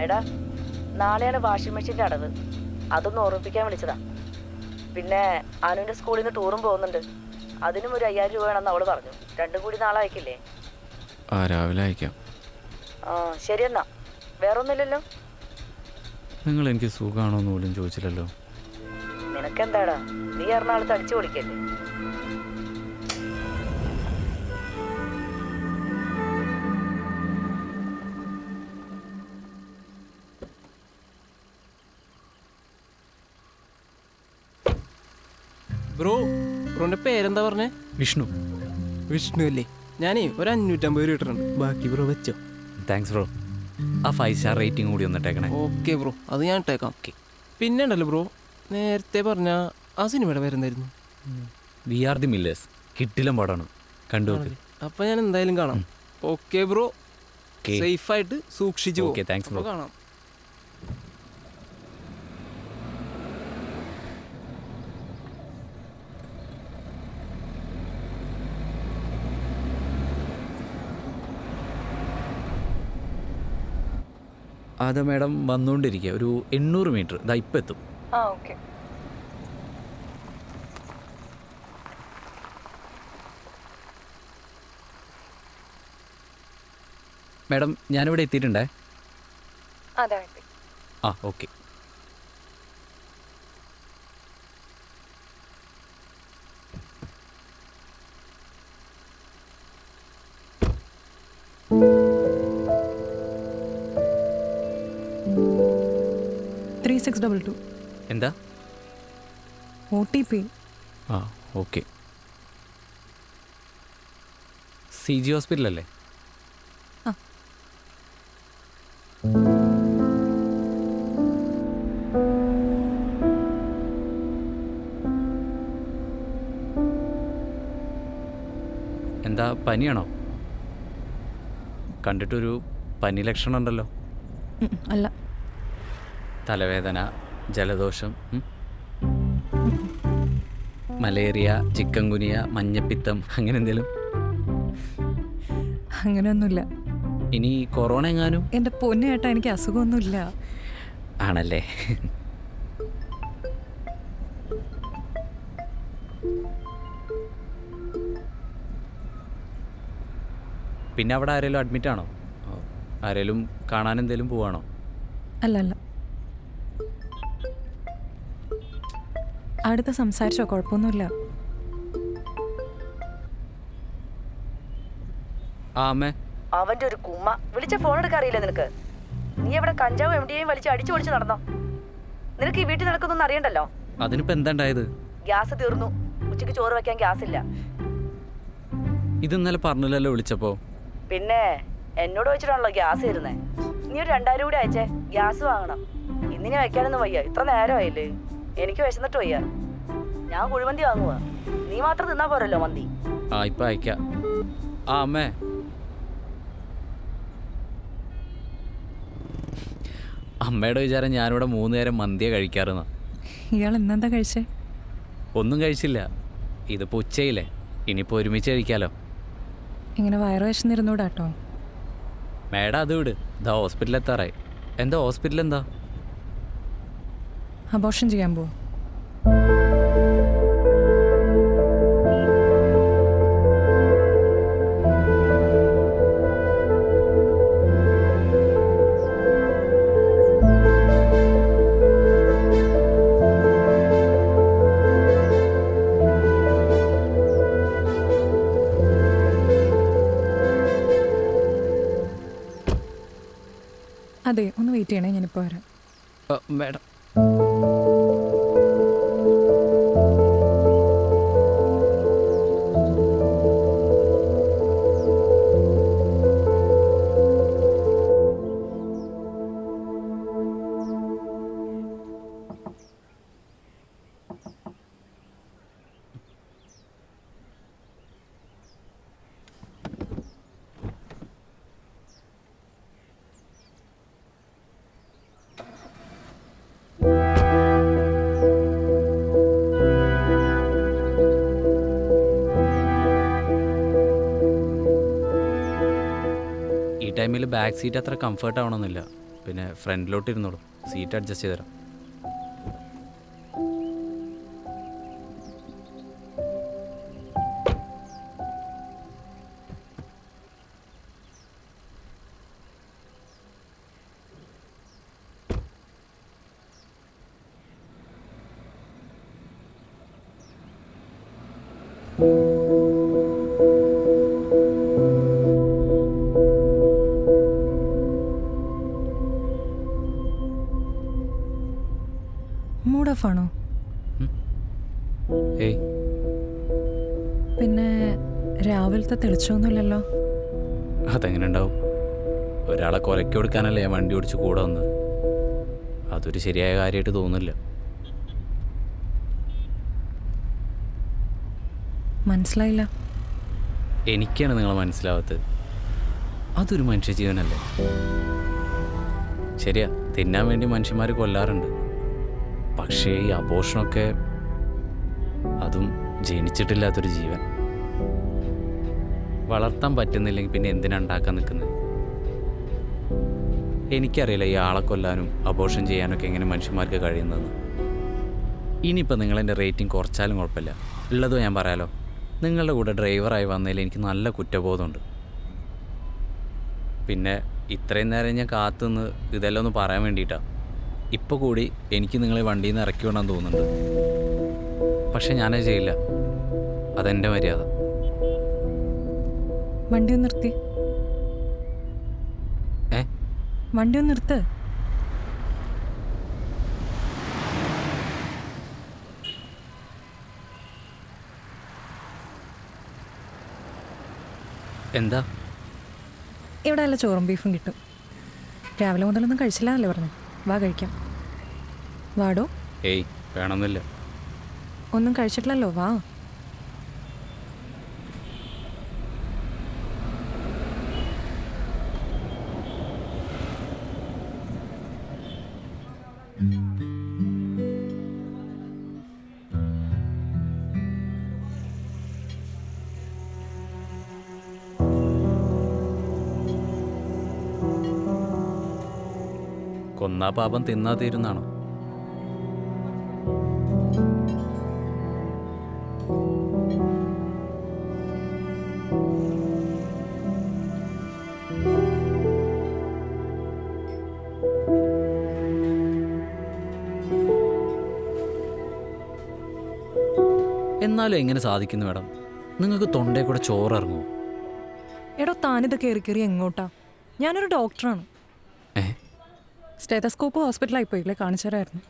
എടാ, നാളെയാണ് വാഷിംഗ് മെഷീൻ്റെ അടവ്. അതൊന്ന് ഓർമ്മിപ്പിക്കാൻ വിളിച്ചതാ. പിന്നെ അനുവിൻ്റെ സ്കൂളിൽ നിന്ന് ടൂറും പോകുന്നുണ്ട്. അതിനും ഒരു 5000 രൂപ വേണമെന്ന് അവള് പറഞ്ഞു. രണ്ടും കൂടി നാളെ അയക്കില്ലേ? രാവിലെ അയക്കാം. ശരി എന്നാ. വേറൊന്നുമില്ലല്ലോ? നിങ്ങൾ എനിക്ക് സുഖമാണോ എന്ന് പോലും ചോദിച്ചില്ലല്ലോ. നിനക്കെന്താടാ, നീ എറണാകുളത്ത് അടിച്ചു പൊളിക്കല്ലേ? ബ്രോന്റെ പേരെന്താ പറഞ്ഞേ? വിഷ്ണു. വിഷ്ണു അല്ലേ? ഞാനേ ഒരു 550 രൂപ ഇട്ടിട്ടുണ്ട്. ബാക്കി ബ്രോ വെച്ചോ. Thanks bro. ആ 5 സ്റ്റാർ റേറ്റിംഗ് കൂടി ഒന്നിട്ടേക്കണേ. ഓക്കെ ബ്രോ, അത് ഞാൻ ഇട്ടേക്കാം. ഓക്കെ. പിന്നെ ഉണ്ടല്ലോ ബ്രോ, നേരത്തെ പറഞ്ഞ ആ സിനിമയുടെ പേരെന്തായിരുന്നു? We are the Millers. കിട്ടിലും പാടാണ്, കണ്ടു നോക്ക്. അപ്പം ഞാൻ എന്തായാലും കാണാം. ഓക്കെ ബ്രോ, സേഫായിട്ട് സൂക്ഷിച്ചു. Okay, thanks bro. കാണാം. അതെ മാഡം, വന്നുകൊണ്ടിരിക്കുക. ഒരു 800 മീറ്റർ. ഇതാ ഇപ്പം എത്തും. ഓക്കെ. മാഡം, ഞാനിവിടെ എത്തിയിട്ടുണ്ടേ. ഓക്കെ. എന്താ? OTP. ഓക്കെ. CG ഹോസ്പിറ്റലല്ലേ? എന്താ, പനിയാണോ? കണ്ടിട്ടൊരു പനി ലക്ഷണം ഉണ്ടല്ലോ. അല്ല. തലവേദന, ജലദോഷം, മലേറിയ, ചിക്കൻ ഗുനിയ, മഞ്ഞപ്പിത്തം, അങ്ങനെ എന്തെങ്കിലും? അങ്ങനെയൊന്നുമില്ല. ഇനി കൊറോണ എങ്ങാനും? എൻ്റെ പൊന്നേട്ടാ, എനിക്ക് അസുഖമൊന്നുമില്ല. ആണല്ലേ? പിന്നെ അവിടെ ആരെങ്കിലും അഡ്മിറ്റ് ആണോ? ആരെങ്കിലും കാണാൻ എന്തെങ്കിലും പോവാണോ? അല്ല. അടുത്ത് സംസാരിച്ചോ? കുഴപ്പമൊന്നുമില്ല. അമ്മേ. അവന്റെ ഒരു കുമ്മ. വിളിച്ച ഫോൺ എടുക്കാൻ അറിയില്ല നിനക്ക്? നീ എവിടെ കഞ്ചാവും MDA വലിച്ച് അടിച്ചു പൊളിച്ച് നടന്നോ? നിനക്ക് ഈ വീട്ടിൽ നടക്കുന്നൊന്നും അറിയണ്ടല്ലോ. അതിനിപ്പോ എന്താ ഉണ്ടായത്? ഗ്യാസ് തീർന്നു. ഉച്ചയ്ക്ക് ചോറ് വെക്കാൻ ഗ്യാസ് ഇല്ല. ഇത് ഇന്നലെ പറഞ്ഞില്ലല്ലോ വിളിച്ചപ്പോ. പിന്നെ എന്നോട് വെച്ചിട്ടാണല്ലോ ഗ്യാസ് തരുന്നേ. നീ ഒരു 2000 കൂടി അയച്ചേ, ഗ്യാസ് വാങ്ങണം. ഇന്നിനെ വെക്കാനൊന്നും വയ്യ. ഇത്ര നേരമായില്ലേ? എനിക്ക് വിശന്നിട്ട് വയ്യ. ഞാൻ കുഴിമന്തി വാങ്ങുക. നീ മാത്രം തിന്നാ പോരല്ലോ മന്തി. ഇപ്പൊ അയക്കാം. അമ്മേ, അമ്മയുടെ വിചാരം ഞാനിവിടെ 3 നേരം മന്തിയെ കഴിക്കാറുന്ന. ഇയാൾ ഇന്നെന്താ കഴിച്ചേ? ഒന്നും കഴിച്ചില്ല. ഇതിപ്പോ ഉച്ചയില്ലേ, ഇനിയിപ്പോ ഒരുമിച്ച് കഴിക്കാലോ. ഇങ്ങനെ വയറ് വിശന്നിരുന്നൂടാട്ടോ. മേഡം അത് വിട്. ഇതാ ഹോസ്പിറ്റലിൽ എത്താറായി. എന്താ ഹോസ്പിറ്റൽ? എന്താ? അബോർഷൻ ചെയ്യാൻ പോവും. അതെ, ഒന്ന് വെയിറ്റ് ചെയ്യണേ, ഞാനിപ്പോൾ വരാം. മേഡം, ടൈമിൽ ബാക്ക് സീറ്റ് അത്ര കംഫർട്ട് ആവണമെന്നില്ല. പിന്നെ ഫ്രണ്ടിലോട്ട് ഇരുന്നോളൂ, സീറ്റ് അഡ്ജസ്റ്റ് ചെയ്ത് തരാം. മൂഡ് ഓഫ് ആണോ? ഏയ്, പിന്നെ രാവിലത്തെ തെളിച്ചൊന്നുമില്ലല്ലോ. അതെങ്ങനെ ഉണ്ടാവും? ഒരാളെ കൊലയ്ക്ക് കൊടുക്കാനല്ലേ ഞാൻ വണ്ടി ഓടിച്ച് കൂടെ വന്നത്. അതൊരു ശരിയായ കാര്യമായിട്ട് തോന്നുന്നില്ല. മനസ്സിലായില്ല. എനിക്കാണ് നിങ്ങളെ മനസ്സിലാവാത്തത്. അതൊരു മനുഷ്യജീവനല്ലേ? ശരിയാ, തിന്നാൻ വേണ്ടി മനുഷ്യന്മാർ കൊല്ലാറുണ്ട്. പക്ഷേ ഈ അബോഷണമൊക്കെ, അതും ജനിച്ചിട്ടില്ലാത്തൊരു ജീവൻ. വളർത്താൻ പറ്റുന്നില്ലെങ്കിൽ പിന്നെ എന്തിനാ ഉണ്ടാക്കാൻ നിൽക്കുന്നത്? എനിക്കറിയില്ല ഈ ആളെ കൊല്ലാനും അബോഷൻ ചെയ്യാനൊക്കെ എങ്ങനെ മനുഷ്യന്മാർക്ക് കഴിയുന്നതെന്ന്. ഇനിയിപ്പോൾ നിങ്ങളെൻ്റെ റേറ്റിംഗ് കുറച്ചാലും കുഴപ്പമില്ല. ഉള്ളതോ ഞാൻ പറയാലോ, നിങ്ങളുടെ കൂടെ ഡ്രൈവറായി വന്നതിൽ എനിക്ക് നല്ല കുറ്റബോധമുണ്ട്. പിന്നെ ഇത്രയും നേരം ഞാൻ കാത്തുനിന്ന് ഇതെല്ലാം ഒന്ന് പറയാൻ വേണ്ടിയിട്ടാണ്. ഇപ്പോൾ കൂടി എനിക്ക് നിങ്ങളെ വണ്ടിയിൽ നിന്ന് ഇറക്കി വിടാൻ തോന്നുന്നുണ്ട്. പക്ഷെ ഞാനത് ചെയ്യില്ല. അതെൻ്റെ മര്യാദ. വണ്ടി ഒന്ന് നിർത്തി. വണ്ടി ഒന്ന് നിർത്ത്. എന്താ? ഇവിടെ നല്ല ചോറും ബീഫും കിട്ടും. രാവിലെ മുതലൊന്നും കഴിച്ചില്ലല്ലേ പറഞ്ഞു. വാ കഴിക്കാം. വാടോ. ഏയ്, വേണമെന്നില്ല. ഒന്നും കഴിച്ചിട്ടില്ലല്ലോ, വാ. കൊന്നാ പാപം തിന്നാ തീരുന്നാണോ? എന്നാലും എങ്ങനെ സാധിക്കുന്നു മാഡം? നിങ്ങൾക്ക് തൊണ്ടയിൽ കൂടെ ചോറിറങ്ങുമോ? എടോ, താനിത് കയറി കയറി എങ്ങോട്ടാ? ഞാനൊരു ഡോക്ടറാണ്. സ്റ്റെതസ്കോപ്പ് ഹോസ്പിറ്റലായി പോയില്ലേ, കാണിച്ചു തരായിരുന്നു.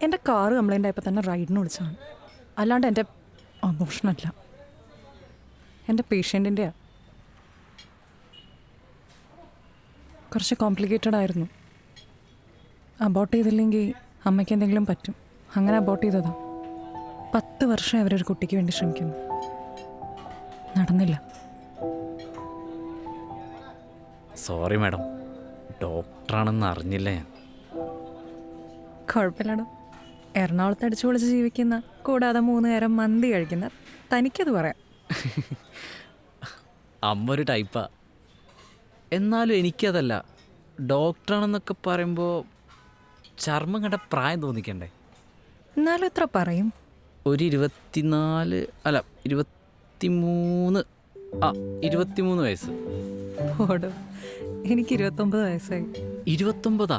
എൻ്റെ കാറ് കംപ്ലൈൻ്റ് ആയപ്പോൾ തന്നെ റൈഡിന് വിളിച്ചതാണ്. അല്ലാണ്ട് എൻ്റെ അബോഷനല്ല, എൻ്റെ പേഷ്യൻറ്റിൻ്റെയാണ്. കുറച്ച് കോംപ്ലിക്കേറ്റഡ് ആയിരുന്നു. അബോട്ട് ചെയ്തില്ലെങ്കിൽ അമ്മയ്ക്ക് എന്തെങ്കിലും പറ്റും. അങ്ങനെ അബോട്ട് ചെയ്തതാണ്. 10 വർഷം അവരൊരു കുട്ടിക്ക് വേണ്ടി ശ്രമിക്കുന്നു. നടന്നില്ല. സോറി മാഡം, ഡോക്ടറാണെന്ന് അറിഞ്ഞില്ല ഞാൻ. കുഴപ്പമില്ലടോ. എറണാകുളത്ത് അടിച്ചു പൊളിച്ച് ജീവിക്കുന്ന, കൂടാതെ 3 നേരം മന്തി കഴിക്കുന്ന തനിക്കത് പറയാം. അമ്മ ഒരു ടൈപ്പാ. എന്നാലും എനിക്കതല്ല. ഡോക്ടറാണെന്നൊക്കെ പറയുമ്പോൾ ചർമ്മം കണ്ട പ്രായം തോന്നിക്കണ്ടേ? എന്നാലും എത്ര പറയും? ഒരു 24, അല്ല 23, 23 വയസ്സ്. ഓടോ, എനിക്ക് 29 വയസ്സായി. 29?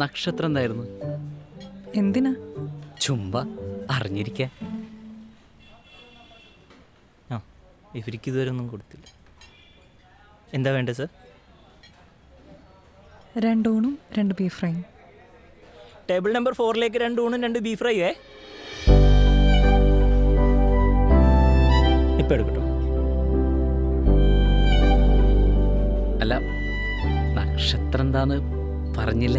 നക്ഷത്രം എന്തായിരുന്നു? എന്തിനാ? ചുമ്പ അറിഞ്ഞിരിക്കാൻ. ഇവർക്ക് ഇതുവരെ ഒന്നും കൊടുത്തില്ല. എന്താ വേണ്ടത് സർ? 2 ഊണും 2 ബീഫ് ഫ്രൈയും. ടേബിൾ നമ്പർ 4ലേക്ക് 2 ഊണും 2 ബീഫ് ഫ്രൈയേ. ഇപ്പം എടുക്കട്ടോ. അല്ല, നക്ഷത്രം എന്താന്ന് പറഞ്ഞില്ല.